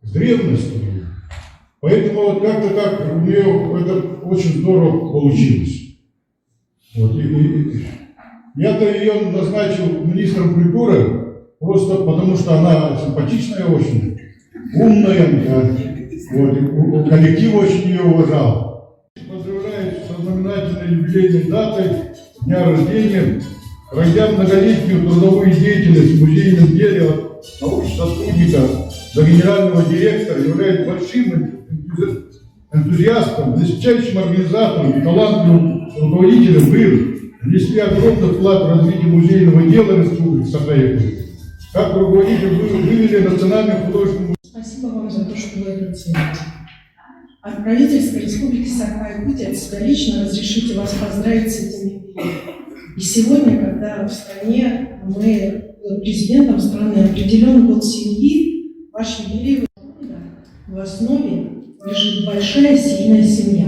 С древности. Поэтому вот как-то так у нее это очень здорово получилось. Вот, я-то ее назначил министром культуры просто потому, что она симпатичная очень, умная, вот, и коллектив очень ее уважал. Поздравляю со знаменательной юбилейной датой дня рождения, пройдя многолетнюю трудовую деятельность в музейном деле от научного сотрудника до генерального директора, является большим энтузиастом, блестящим организатором и талантливым руководителем. Вы внесли огромный вклад в развитие музейного дела Республики Саха-Якутия. Как руководитель вы вывели национальный художественный... Спасибо вам за то, что вы это цените. От правительства Республики Саха-Якутия от себя лично разрешите вас поздравить с этим юбилеем. И сегодня, когда в стране мы президентом страны определен год семьи, ваш юбилей в основе лежит большая сильная семья.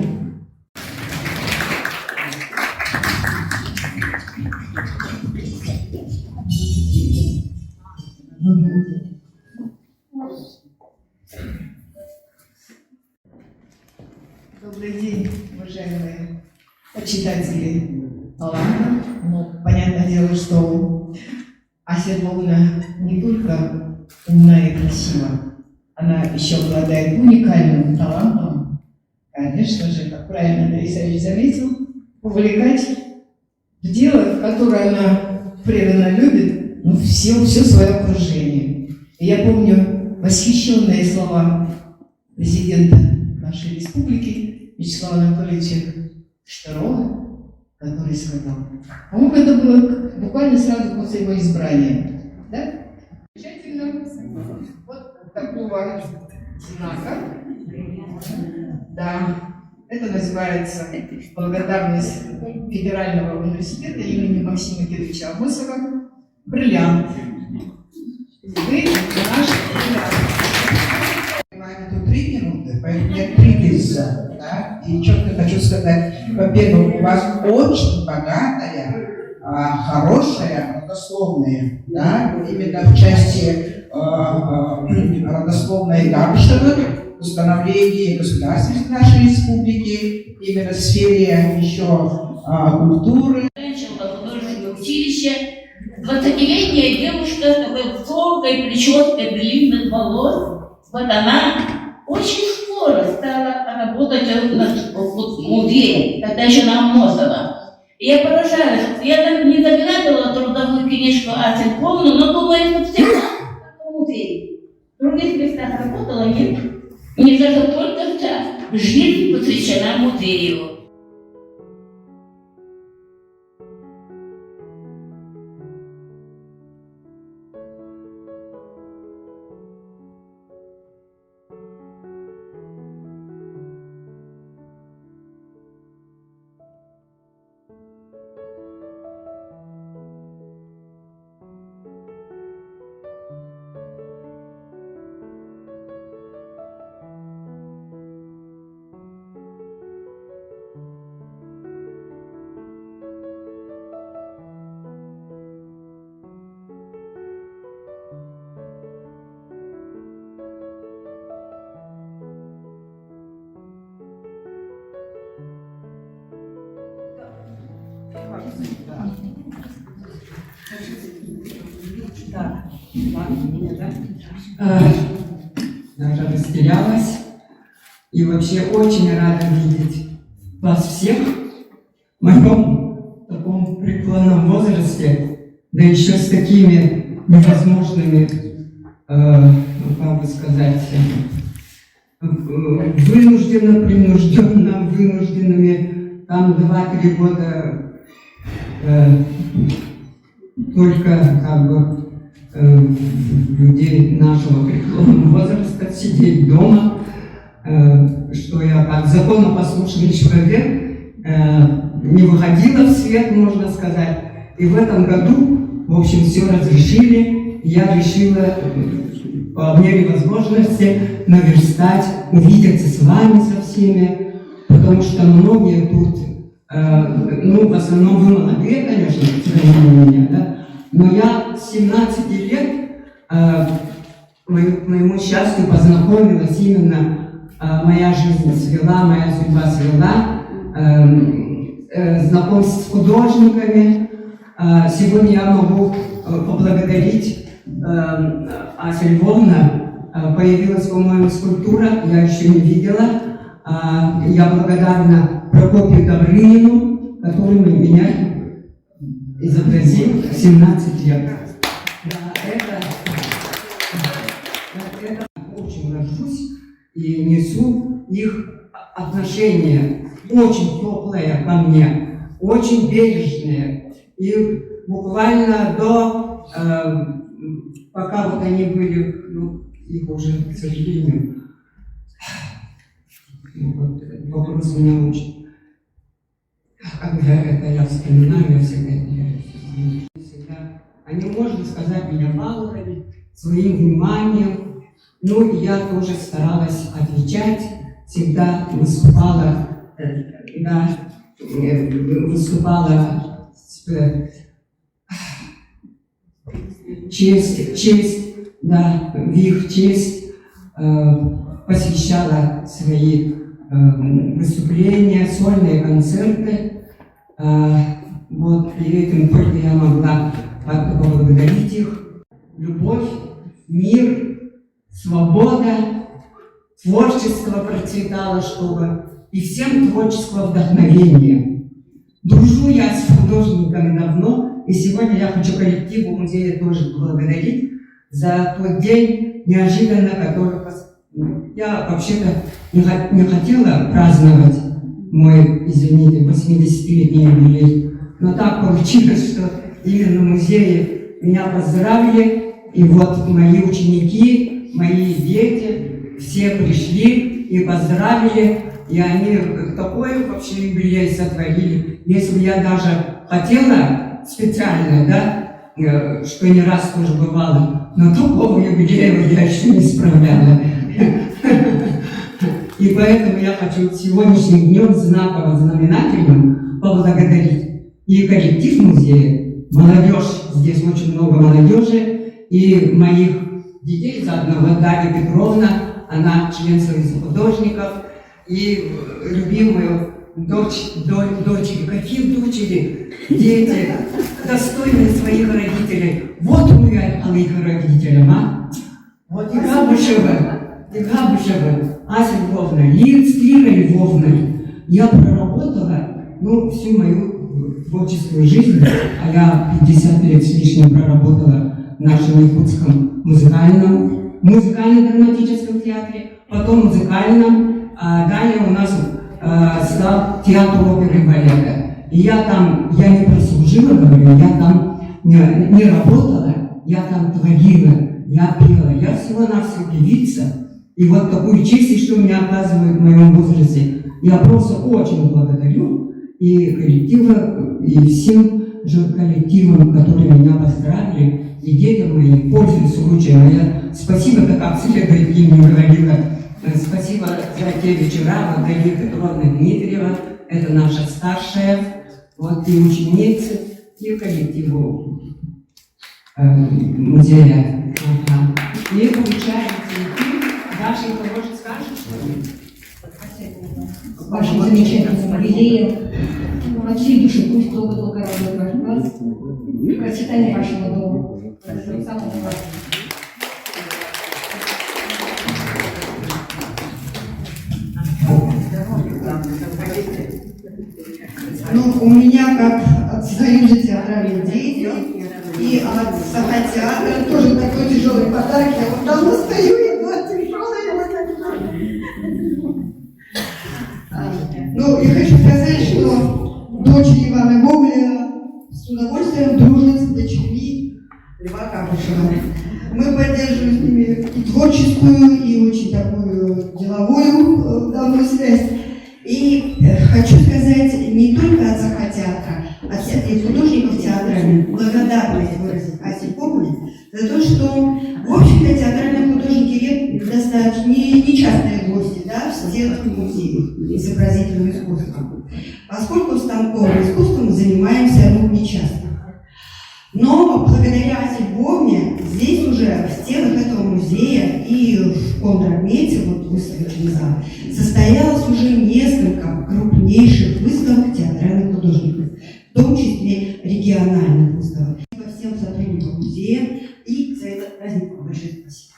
Добрый день, уважаемые почитатели таланта. Ну, понятное дело, что Ася Львовна не только умна и красива, она еще обладает уникальным талантом, конечно же, как правильно Андрей Исаевич заметил, увлекать в дело, которое она преданно любит, ну, все свое окружение. И я помню восхищенные слова президента нашей республики Вячеслава Анатольевича Штарова, который сказал, по-моему, это было буквально сразу после его избрания, да? Замечательно. Вот такого знака. Да. Это называется благодарность Федерального университета имени Максима Кировича Амосова. Бриллиант. Вы наш бриллиант. Тут 3 минуты, поэтому я 3 лица. Да? И четко хочу сказать, во-первых, у вас очень богатая, хорошая родословная, да? Именно в части родословной Гамштадта, установления государственности нашей республики, именно в сфере еще культуры. Окончила художественное училище. 20-летняя девушка с такой высокой прической длинных волос. Вот она очень скоро стала работать в музее, когда еще на Амосова. И я поражаюсь, я там не заглядывала трудовую книжку Аси Львовны, но думаю, что всегда в музее. В других местах работала, нет. Мне кажется, только вся жизнь посвящена музею. Даже растерялась и вообще очень рада видеть вас всех в моем таком преклонном возрасте, да еще с такими невозможными, как бы сказать, принужденно вынужденными, там 2-3 года только как бы людей нашего преклонного возраста сидеть дома, что я как законопослушный человек не выходила в свет, можно сказать. И в этом году, в общем, все разрешили. Я решила по мере возможности наверстать, увидеться с вами со всеми, потому что многие тут, в основном вы молодые, конечно, сравнение меня, да, но я с 17 лет, к моему счастью, познакомилась именно, моя жизнь свела, моя судьба свела, знакомство с художниками. Сегодня я могу поблагодарить Ася Львовна. Появилась, по-моему, скульптура, я еще не видела. Я благодарна Прокопию Добрынину, который меня изобразил в 17 лет. Это очень горжусь и несу их отношение очень теплое ко мне, очень бережное. И буквально до, пока вот они были, их уже, к сожалению, вот этот вопрос меня мучит. Когда это я вспоминаю, я всегда теряюсь. Они, можно сказать, меня баловали своим вниманием. Ну, и я тоже старалась отвечать, всегда выступала честь, да, в их честь посвящала свои выступления, сольные концерты. Вот, и этим только я могла поблагодарить их. Любовь, мир, свобода, творчество процветало, чтобы и всем творческого вдохновения. Дружу я с художниками давно, и сегодня я хочу коллективу музея тоже поблагодарить за тот день неожиданно, который я вообще-то не хотела праздновать мой, извините, 80-летний юбилей, но так получилось, что именно в музее меня поздравили, и вот мои ученики, мои дети, все пришли и поздравили, и они такой вообще юбилей сотворили. Если бы я даже хотела специально, да, что не раз тоже бывало, но такого юбилея я еще не справляла. И поэтому я хочу сегодняшним днем знаково знаменательным поблагодарить и коллектив музея, молодежь, здесь очень много молодежи, и моих детей заодно, вот Дарья Петровна, она член Союза художников, и любимую дочери, какие дочери, дети, достойные своих родителей. Вот уехала их родителям, а? Вот и Габушева, Ася Львовна, Лира Львовна. Я проработала, всю мою творческую жизнь, а я 50 лет с лишним проработала в нашем Якутском музыкально-драматическом театре, потом музыкальном, а далее у нас стал театр оперы и балета. И я не прослужила, говорю, я там не работала, я там творила, я пела, я всего-навсего певица. И вот такую честь, что мне оказывают в моем возрасте, я просто очень благодарю и коллективу, и всем же коллективам, которые меня поздравили, и детям моим, пользуясь случаем. Спасибо, как следует им говорила, спасибо за те вечера, Дарья Петровна Дмитриева, это наша старшая, вот и ученицы, и коллективу музея. И получается, Дашенька, может, скажешь что-нибудь? Вашим замечательным юбилеем, от всей души пусть долго-долго радует ваш глаз, процветание вашего дома, самого важного. У меня, как от Союза театральных деятелей и от Сахатеатра, тоже такой тяжелый подарок. Я вот давно стою, и была тяжелая. И хочу сказать, что дочь Ивана Гоголя с удовольствием дружит с дочерьми Льва Карпышева. Мы поддерживаем с ними и творческую, и очень такую деловую давную связь. И хочу сказать не только от цеха театра, а всех художников театральных благодарность выразить Асе Павловне за то, что, в общем-то, театральные художники достаточно нечастые гости, да, в стенах музеев изобразительного искусства. Поскольку станковым искусством занимаемся нечасто. Но благодаря Асе Львовне здесь уже в стенах этого музея и в контрмете, вот выставочный зал, состоялось уже несколько крупнейших выставок театральных художников, в том числе региональных выставок. Спасибо всем сотрудникам музея и за этот праздник вам большое спасибо.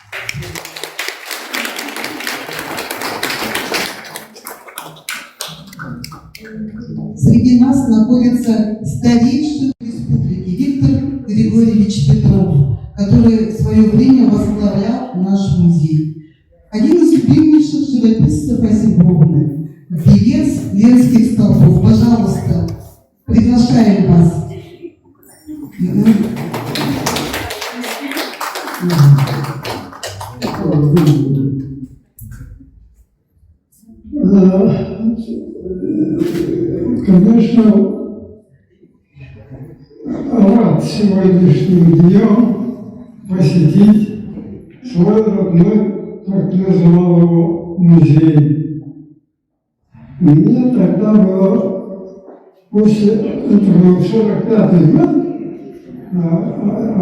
Среди нас находится старейший республики Виктор Григорьевич Петров, который в свое время возглавлял наш музей. Один из любимейших живописцев Аси Львовны, певец Ленских столпов. Пожалуйста, приглашаем вас. Конечно, рад сегодняшним днем посетить свой родной, как называл его, музей. Мне тогда было, после этого 45-й год,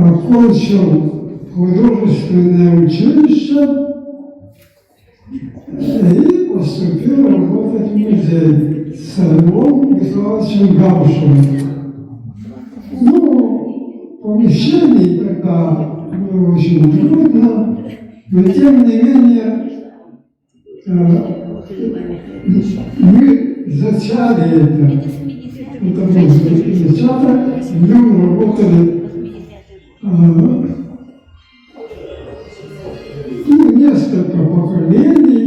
окончил художественное училище и поступил работать в музей с Львом Михайловичем Габушевым. Ну, помещение тогда было очень трудно, но тем не менее мы зачали это. Это был зачаток, в нем работали несколько поколений.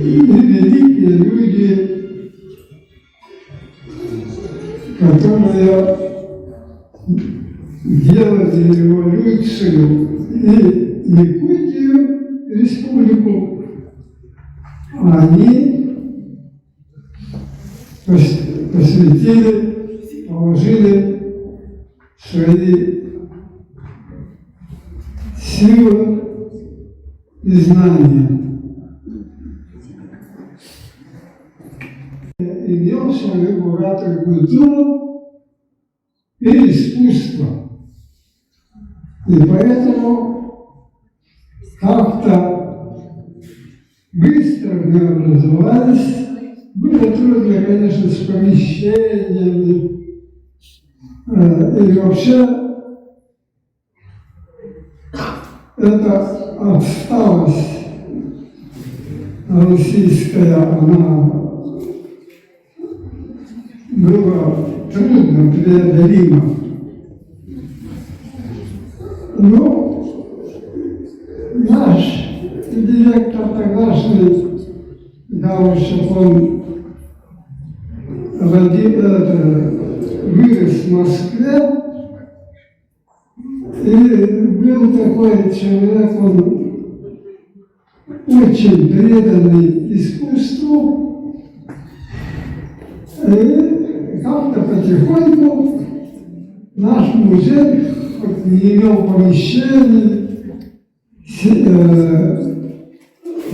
И великие люди, которые делали революцию и Якутию, республику, они посвятили, положили свои силы и знания. Имел свою богатую культуру и искусство. И поэтому как-то быстро мы образовались. Было трудно, конечно, с помещениями. И вообще эта отсталость российская, она было трудно преодолимо. Но наш директор тогдашний Гаушев, он вырос в Москве, и был такой человек, он очень преданный искусству, и как-то потихоньку наш музей, хоть не имел помещений,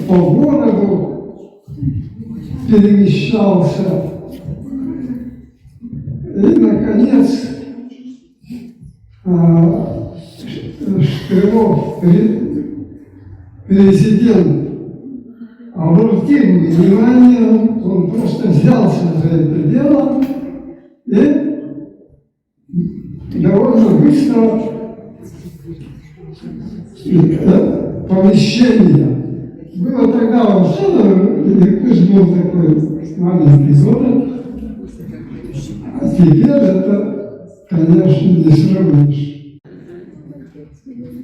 по городу перемещался. И, наконец, Шкрылов, президент, обратил внимание, он просто взялся за это дело и довольно быстро помещение. Было тогда вообще, Иркутск был такой маленький город, а теперь это, конечно, не сравнишь.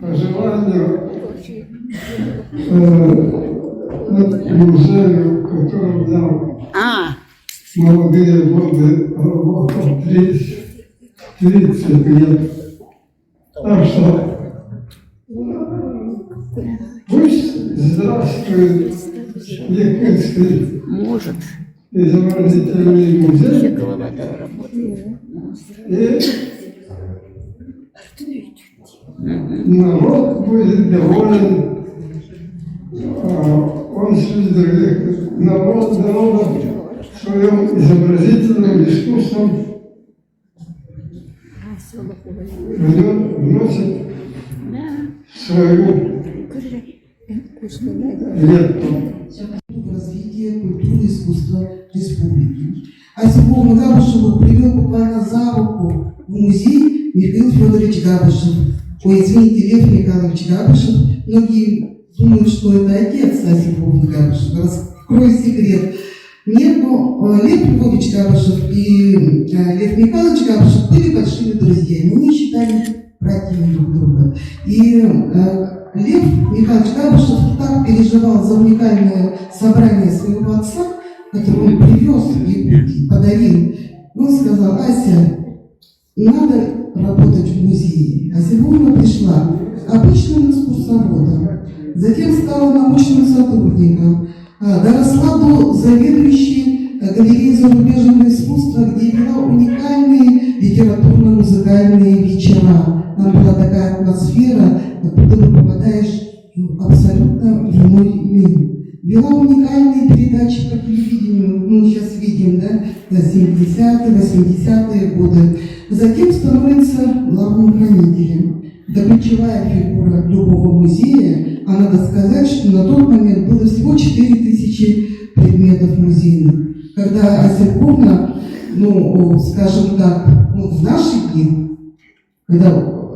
По желанию музею, в котором я молодые годы работал, 30 лет. Так что пусть здравствует Якутский изобразительный музей. И народ будет доволен. Он среди других народов своим изобразительным искусством вносит свою лепту. Развитие культуры и искусства республики. Асилбовну Габышеву привел буквально за руку в музей Михаил Федорович Габышев. Ой, извините, Лев Николаевич Габышев. Многие думают, что это отец Асилбовны Габышева. Раскрою секрет. Нет, но Лев Львович Габышев и Лев Михайлович Габышев были большими друзьями. Они считали братьями друг друга. И Лев Михайлович Габышев так переживал за уникальное собрание своего отца, которое он привез в Якутию, подарил. Он сказал: Ася, надо работать в музее. Ася Львовна пришла обычным экскурсоводом, затем стала научным сотрудником, доросла до заведующей галереей зарубежного искусства, где вела уникальные литературно-музыкальные вечера. Там была такая атмосфера, откуда ты попадаешь абсолютно в иной мир. Вела уникальные передачи по телевидению, мы сейчас видим, да, 70-е, 80-е годы. Затем становится главным хранителем. Это ключевая фигура любого музея, а надо сказать, что на тот момент было всего 4000 предметов музейных. Когда Ася Львовна, скажем так, в наши дни, когда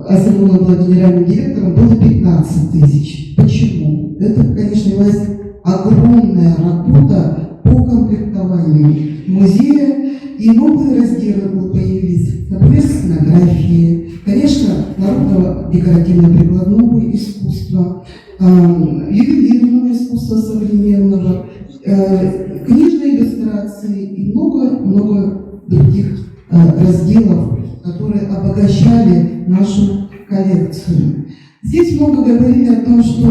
Ася Львовна была генеральным директором, было 15 тысяч. Почему? Это, конечно, явилась огромная работа по комплектованию музея, и новые разделы появились, например, сценографии, конечно, народного декоративно-прикладного искусства, ювелирного искусства современного, книжной иллюстрации и много-много других разделов, которые обогащали нашу коллекцию. Здесь много говорили о том, что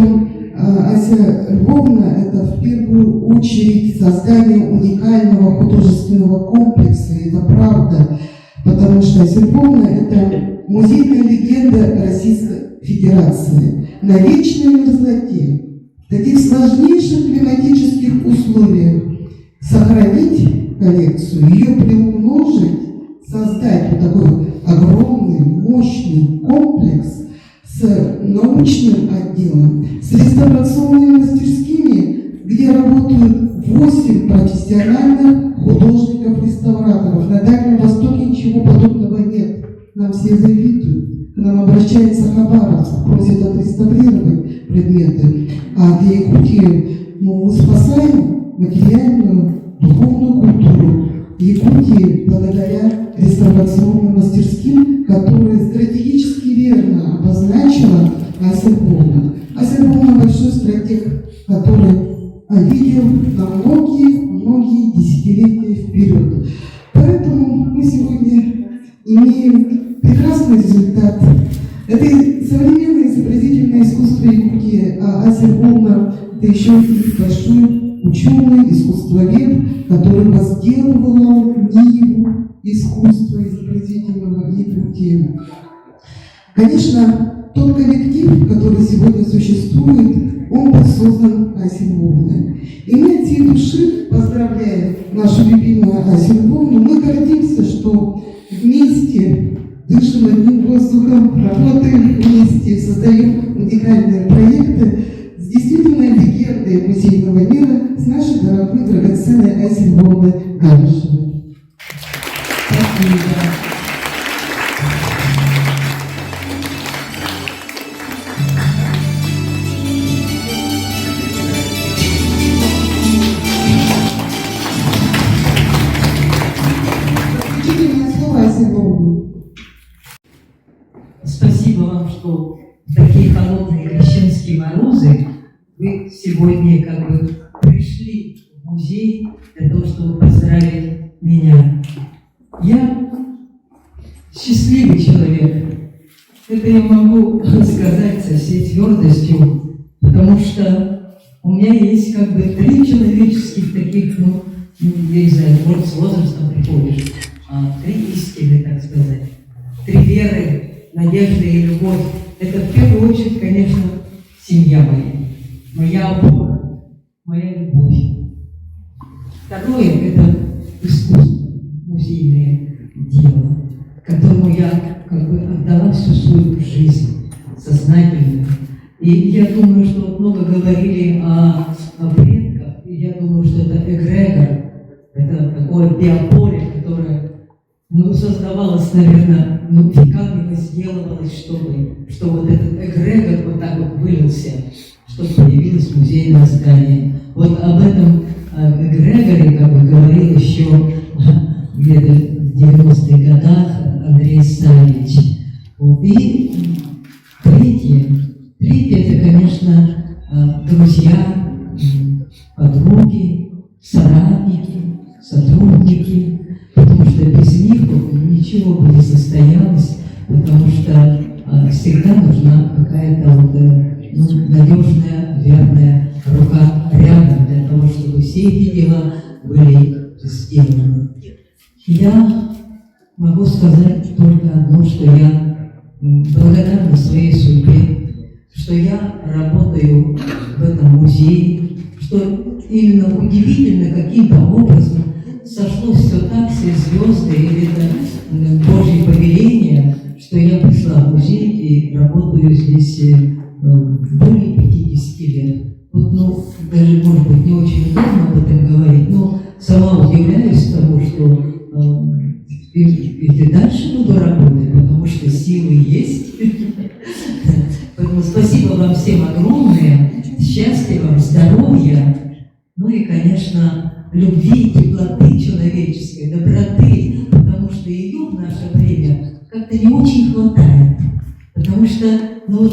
Ася Львовна – это в первую очередь создание уникального художественного комплекса, и это правда, потому что Ася Львовна – это музейная легенда Российской Федерации. На вечной мерзлоте, в таких сложнейших климатических условиях сохранить коллекцию, ее приумножить, создать вот такой огромный, мощный комплекс с научным отделом, с реставрационными мастерскими, где работают 8 профессиональных художников-реставраторов. На Дальнем Востоке ничего подобного нет. Нам все завидуют. К нам обращается Хабаровск, просит отреставрировать предметы. А для Якутии мы спасаем материальную, духовную культуру Якутии благодаря реставрационным мастерским, которые стратегически верно обозначила Ася Львовна. Ася Львовна большой стратег, который видел на многие десятилетия вперед. Поэтому мы сегодня имеем прекрасный результат. Это современное изобразительное искусство Якутии, а Ася Львовна – это еще и большой ученый, искусствовед, который возделывал ниву искусства изобразительного Якутии. Конечно, тот коллектив, который сегодня существует, он был создан Асей Львовной. И мы от всей души поздравляем нашу любимую Асю Львовну. Мы гордимся, что вместе дышим одним воздухом, работаем вместе, создаем уникальные проекты с действительно легендой музейного мира, с нашей дорогой, драгоценной Асей Львовной Габышевой. Спасибо. Спасибо вам, что в такие холодные крещенские морозы вы сегодня как бы пришли в музей для того, чтобы поздравить меня. Я счастливый человек. Это я могу сказать со всей твердостью, потому что у меня есть как бы 3 человеческих таких, я не знаю, может, с возрастом приходишь, 3 истины, так сказать. 3 веры, надежда и любовь. Это в первую очередь, конечно, семья моя, моя опора, моя любовь. Второе – это искусство, музейное дело, которому я как бы отдала всю свою жизнь, сознательно. И я думаю, что много говорили о предках, и я думаю, что это эгрегор, это такое биополе, которое создавалось, наверное, веками возделывалось, чтобы вот этот эгрегор вот так вот вылился, чтобы появилось музейное здание. Вот об этом эгрегоре как бы говорил еще где-то в 90-х годах Андрей Савич. Вот. И третье это, конечно, друзья, подруги, соратники, сотрудники, потому что без них ничего бы не состоялось, потому что всегда нужна какая-то надежная, верная рука рядом для того, чтобы все эти дела были сделаны. Я могу сказать только одно, что я благодарна своей судьбе, что я работаю в этом музее, что именно удивительно каким-то образом сошлось все так, все звезды, или это Божье повеление, что я пришла в музей и работаю здесь более 50 лет. Вот, даже, может быть, не очень удобно об этом говорить, но сама удивляюсь тому, что и дальше буду работать, потому что силы есть. Поэтому спасибо вам всем огромное, счастья вам, здоровья, и, конечно, любви, теплоты человеческой, доброты, потому что ее в наше время как-то не очень хватает. Потому что,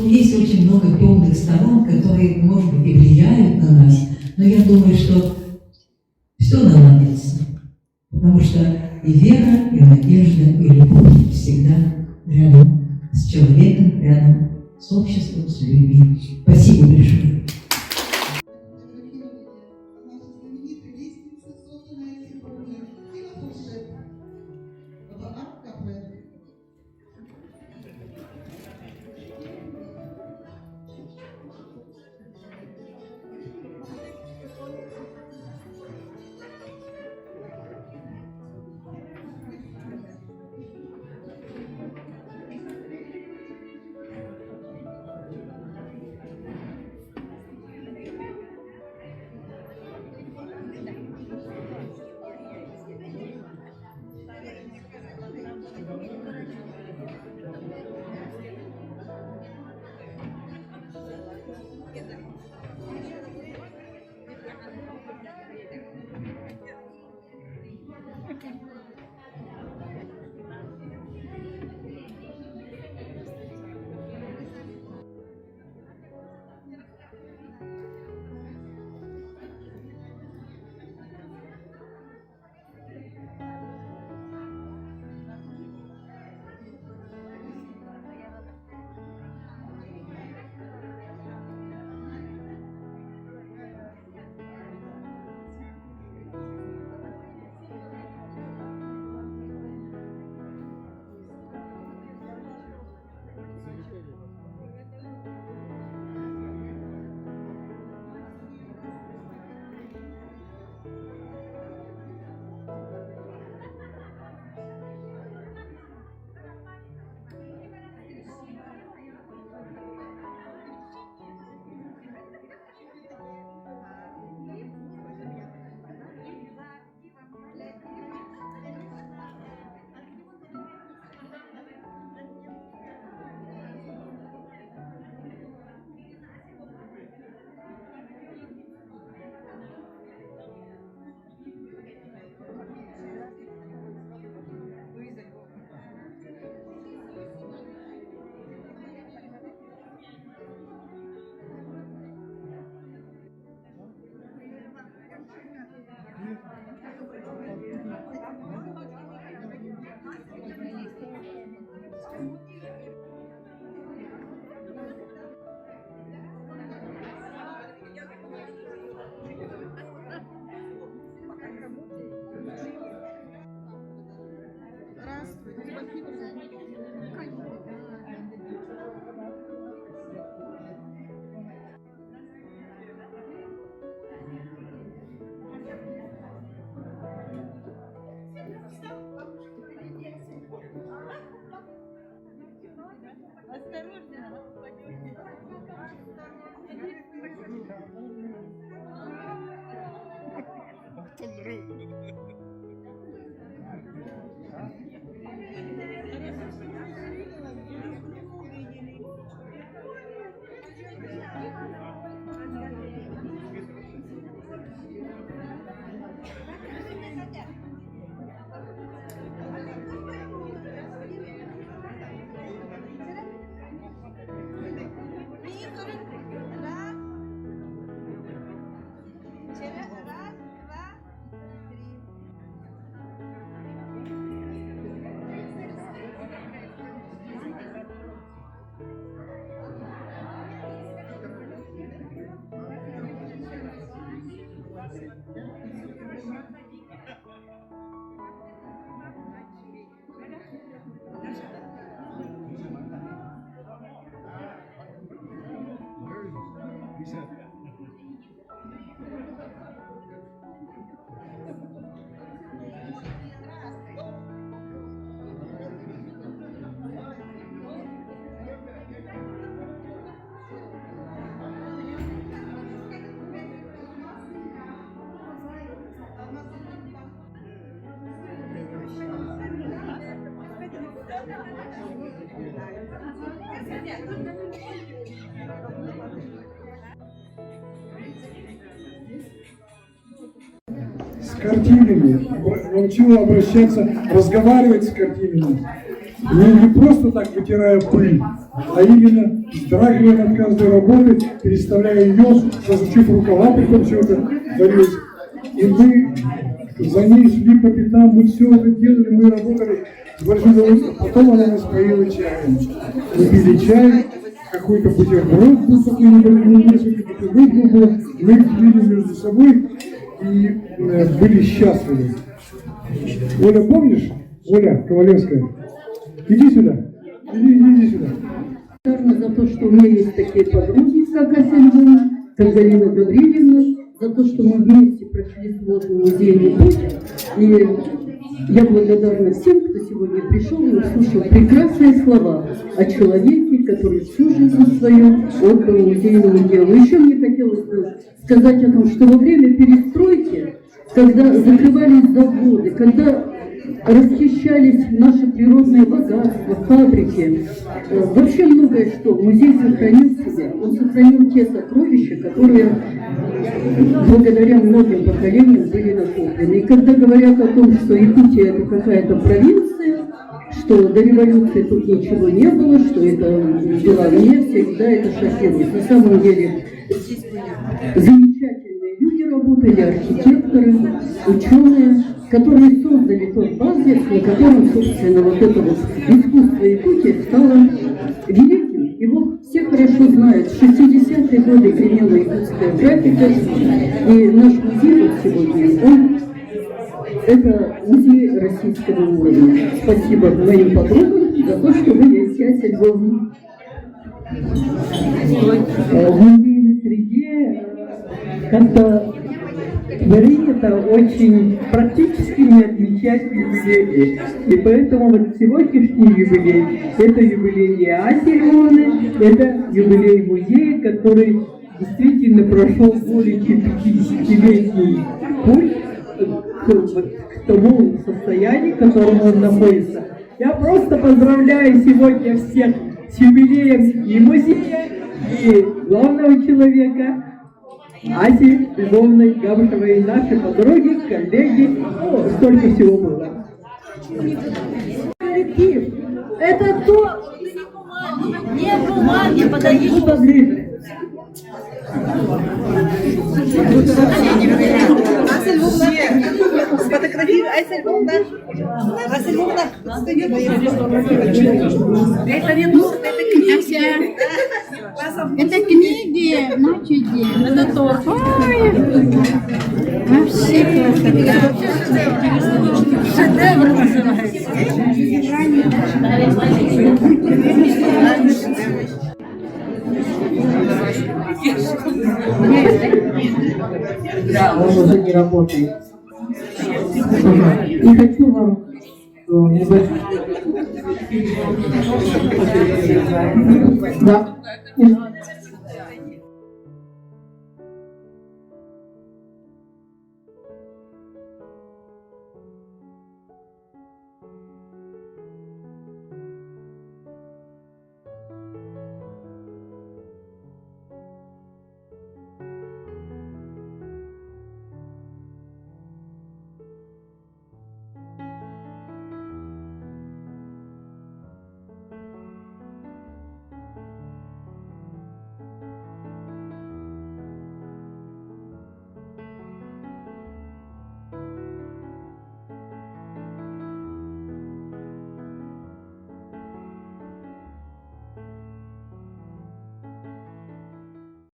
есть очень много темных сторон, которые, может быть, и влияют на нас, но я думаю, что все наладится. Потому что и вера, и надежда, и любовь всегда рядом с человеком, рядом с обществом, с людьми. Спасибо большое. С картинами, научила обращаться, разговаривать с картинами. Не просто так вытирая пыль, а именно вздрагивая над каждой работой, переставляя ее, засучив рукава, при том все это творилось. И мы за ней шли по пятам, мы все это делали, мы работали с большим удовольствием. Потом она нас поила чаем. Мы пили чай, какой-то бутерброд был такой небольшой, несколько бутербродов было, мы их делили между собой и были счастливы. Оля, помнишь? Оля Ковалевская. Иди сюда. Иди сюда. Благодарна за то, что у меня есть такие подруги, как Ася Львовна, как Галина Гавриловна, за то, что мы вместе прошли сложный музейный путь. И я благодарна всем, кто сегодня пришел и услышал прекрасные слова о человеке, который всю жизнь свою отдал музейному делу. Еще мне хотелось бы сказать о том, что во время перестройки, когда закрывались заводы, когда расхищались наши природные богатства, фабрики, вообще многое что. Музей сохранил себя, он сохранил те сокровища, которые благодаря многим поколениям были накоплены. И когда говорят о том, что Якутия это какая-то провинция, что до революции тут ничего не было, что это была нефть, всегда это шокирует. На самом деле здесь были замечательные люди работали, архитекторы, ученые, которые создали тот базис, на котором, собственно, вот это вот искусство Якутии стало великим. Его все хорошо знают. В 60-е годы гремела якутская графика, и наш музей вот сегодня, это музей российского уровня. Спасибо моим подругам за то, что вы есть Ася Львовна. В музейной среде как-то говорить это очень практически не отмечать юбилей. И поэтому вот сегодняшний юбилей – это юбилей не Аси Львовны, это юбилей музея, который действительно прошел более чем 50-летний путь к тому состоянию, в котором он находится. Я просто поздравляю сегодня всех с юбилеем и музея, и главного человека, Аси Львовны Габышевой, наши подруги, коллеги, столько всего было. Коллектив, это то, не бумаги, подойди поближе. Ася Львовна, сфотографируй, Ася Львовна. Ася Львовна, это не ну, это книги. Это книги, значит, это торт. Ой, вообще шедевр называется. Да, он уже не работает. И хочу вам да.